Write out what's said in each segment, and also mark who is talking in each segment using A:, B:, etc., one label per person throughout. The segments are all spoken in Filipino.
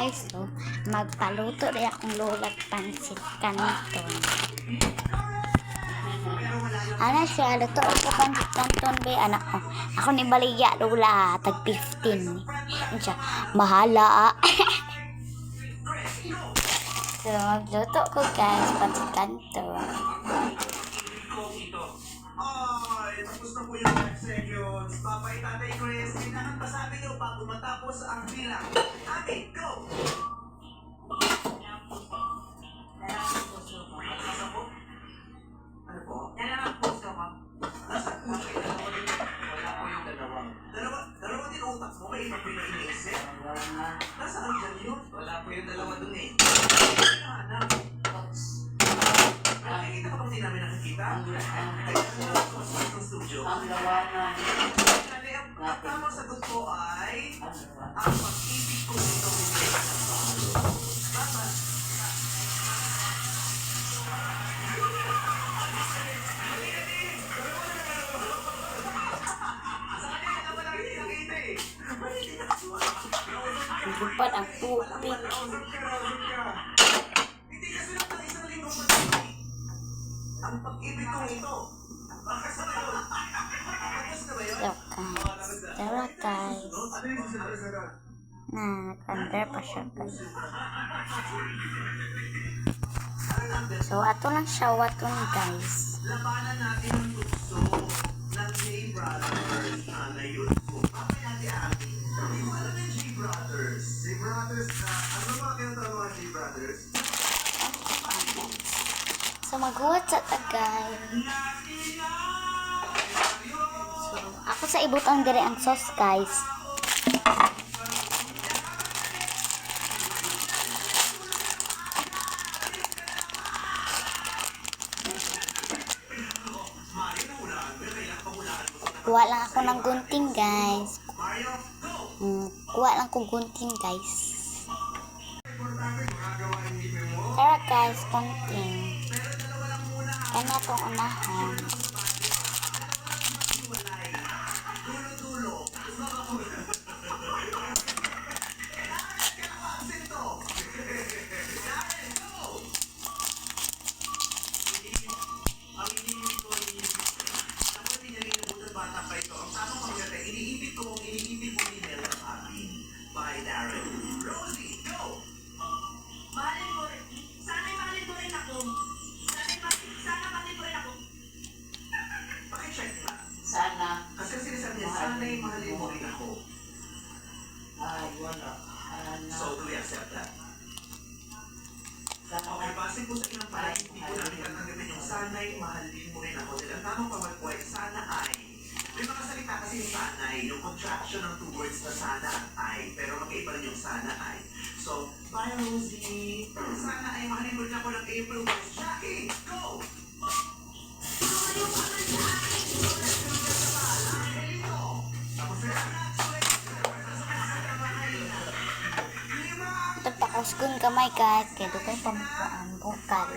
A: guys, so magpaluto rin akong lulat pansit canton. Ano siya, luto ako pansit canton be anak ko. Ako ni Baligya lula tag 15. Ano siya, mahala. So magluto ko guys pansit canton.
B: Ay, tapos na po yung 5 seconds. Babay Tatay Chris, kailangan ba sabi nyo bago matapos ang bilang? Amin, go! Ano po?
C: Dalawang puso ko.
B: Nasa puso yung dalawa din. Wala po yung dalawa. Dalawa din utak mo, may ibang pinainiisip. Nasaan dyan yun? Wala po yung dalawa dun eh. Hanap. Nakikita pa kung di namin nakikita? Ang studio.
C: Ang lawanan.
B: Ang tamang sagot ko ay ang pag-ibig ko nito hindi Baba.
A: Bubad ang tubig.
B: Hindi kasi lang ng isang linggo ang pag-ibig ko nito. Bakas na yun. Bakas na ba yun?
A: Tara guys. Under pa siya guys. So ato lang siya waton guys.
B: Labanan natin ang tukso ng J Brothers. Na yun po. Kapag natin amin. Hindi ko alam yung J Brothers. J Brothers na, ano ba kinatawag mga J Brothers?
A: So maghuwat sa tagay. So ako sa ibutang dire ang sauce guys. Kuha lang ako ng gunting guys. Kuha lang kong gunting guys. Tara guys, gunting. Kanya itong unahon.
C: Sana.
B: Kasi sinasabi niya, sana'y mahalin mo rin ako.
C: Ay, wala.
B: So, do we accept that? Okay, base po sa ilang pala, hindi po namin tatanggapin yung sana'y mahalin mo rin ako. Dahil ang tamang pamag po ay sana ay. May mga salita kasi yung sana'y, yung contraction ng two words na sana at ay. Pero magkaiba rin yung sana ay. So, bye Rosie. Sana ay mahalin mo rin ako ng April West. Jackie, go!
A: Ito pakuskon kamay guys. Kaya doon kayo pamukuan. Bukal.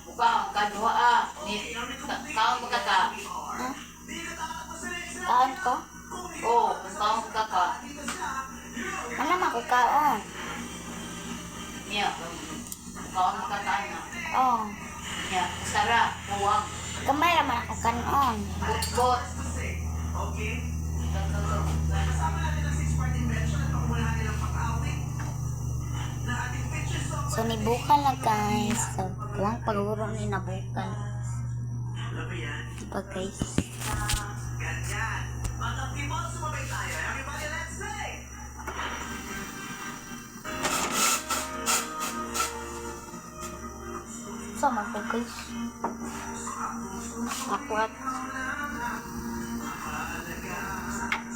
C: Bukang kadwa ah. Kaon ba ka?
A: Huh? Kaon ko?
C: Oo, kaon ka.
A: Wala man ko kaon.
C: Niya. Kaon ka na.
A: Oh.
C: Niya. Sara, huwag.
A: Kamay naman ako kanon.
C: Bot-bot.
B: Okay? Kasama natin ang six-part invention at pagmulahan nilang pag-awit na ating picture software.
A: So nibukal na guys. So kuwang paguro ni nabukal.
B: Alam mo yan?
A: Diba guys?
B: Ganyan. Mga people, sumabay tayo. Everybody, let's say!
A: Sama ko guys. Akwat.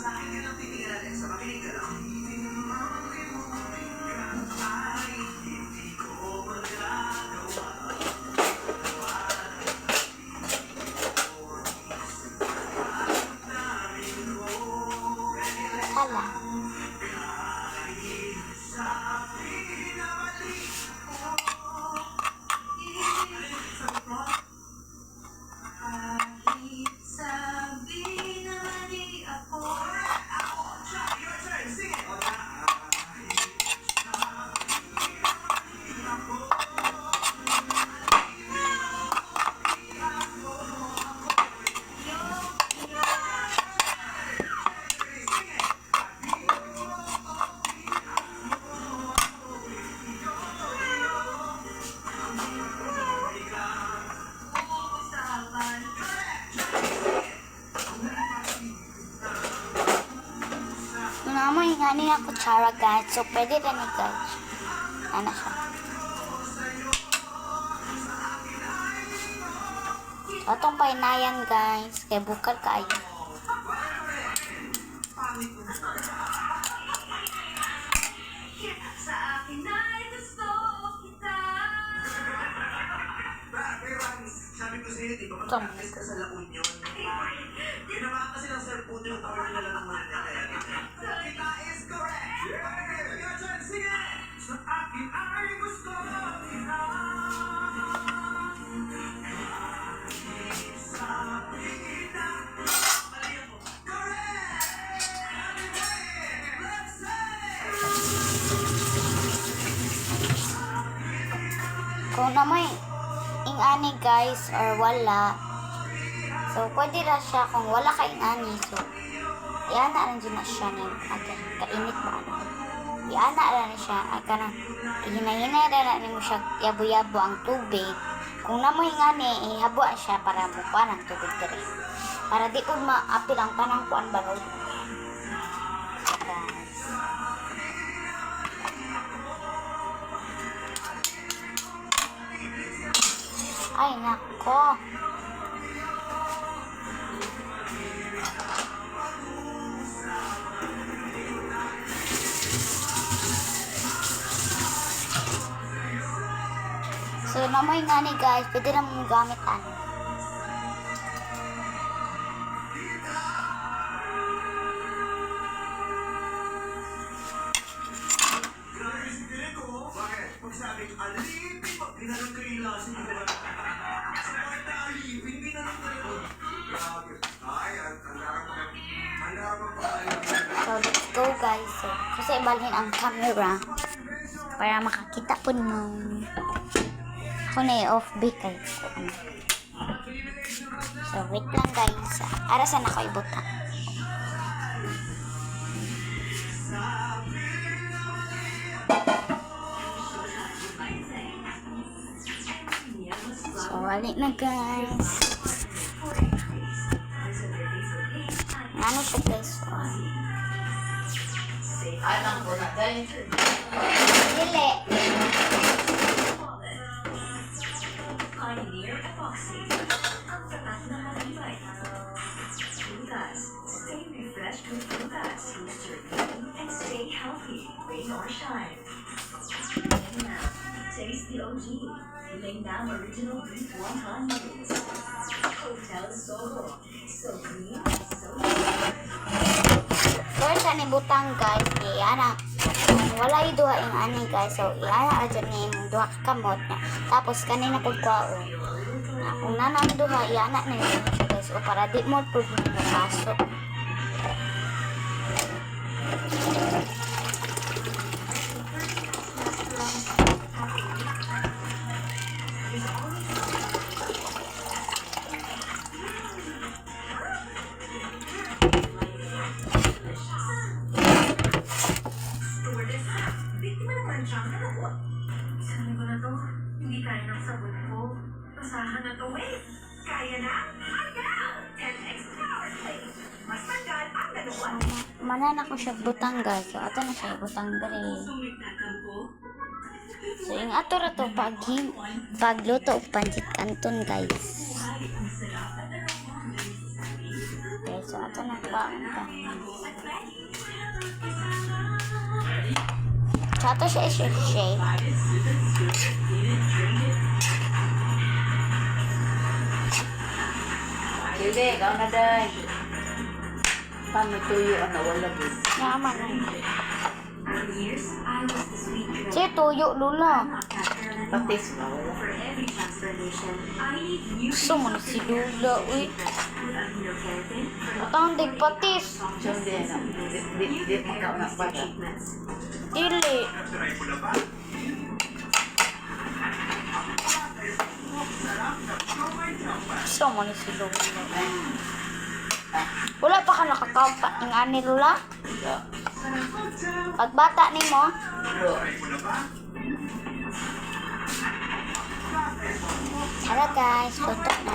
B: Sa akin ka lang titingin, Alexa. Makinig ka lang. Ay, hindi ko magagawa.
A: nga niya kutsara guys. So, pwede rin ni guys. Ano siya? Atong painayan guys. Kaya bukal kayo.
D: Sa akin ay gusto kita.
B: Sabi ko sa'yo, di ba mag-practice ka sa La Union? Ginawa kasi ng Sir Puto yung cover nila ng mga niya. Kaya kita is correct! Your turn, sige! Sa akin ay gusto kita. Sabi na, mali ako. Correct! Let's say!
A: Kung naman ingani guys or wala, so pwede ra siya kung wala ka ingani. So iana rin dyan na siya ni kainit ba ano, iana rin siya kanang hinahinay rin mo siya yabo-yabo ang tubig. Kung namo ingani ihabo siya para mukuha ng tubig diri para di po maapil ang kanang kuan balod guys. Ay, nako. So, namoy nga ni guys, pwede na mong gamitan.
B: Grabe si Direk, oh. Bakit? Pag sabing alipin, pag ginanong kayo lasin ko ba? Sabay na alipin, ginanong kayo. Grabe. Ay, ang darang pa.
A: So, let's go guys. So, kasi ibalhin ang camera para makakita po mo. Ako na i-off bake guys. So, so, wait lang guys. Arasan ako ibutang. So, wali na guys. Ano siya guys? So,
C: Anong ko na dahil.
A: dili.
D: Pioneer Epoxy. Ang tatak na matibay. Frutas. Stay refreshed with Frutas. Boost your immune and stay healthy. Rain or shine. And now, taste the OG. Lingnam Original Beef Wonton Noodles. Hotel Soho. So clean, so good.
A: First, ani butang guys, iana. Wala yung duha yung ani guys. So, iana aja ni yung duha kamot niya. Tapos, kanina pagkwao. Kung nanang duha, iana na yun siya guys. O, para di mo po yung paso.
D: Biktima naman siya. Ano? Sabi ko na to, hindi kaya ng sabon ko. Basahan na to eh. Kaya na? Agaw! 10x power play. Mas tagal ang dalawa.
A: Manan ako siya butang guys. So, ato na siya butang dali.
D: Sumit na ko.
A: So, yung ato ra to pagluto o pansit canton guys. Okay, so ato na pa ang so, ato siya i-shake.
C: Hindi, ikaw na dahil. Paano tuyo ang nawala din?
A: Yaman na.
D: For years, I was the sweet dread.
A: Siya tuyo, lula.
C: Patis ba? Wala.
D: For every transformation, I need new
A: Gusto mo na si Lula, uy.
D: with amino-keratin for
A: Atang digpatis.
C: So, hindi na. Di ikaw na pala.
D: treatments.
A: Dili.
B: Try mo na ba?
A: Gusto mo na si Lula. Wala pa ka nakakaupa ng ani Lula? Pagbata ni mo,
C: Pero,
A: tara guys, tutok na.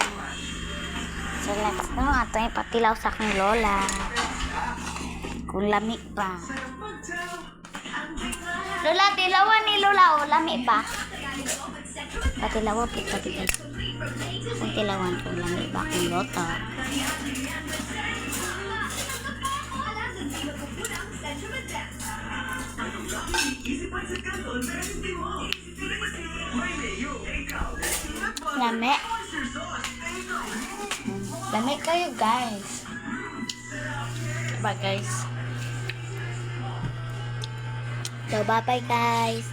A: So let's go, ato yung patilaw sa aking lola. Kung lamig pa. Lola, tilawan ni Lola. O, lami ba? Patilawa po, patilawan. Kung tilawan po, lami ba? Kung lota. Lami. Lami kayo, guys. Diba, guys? So, bye-bye, guys.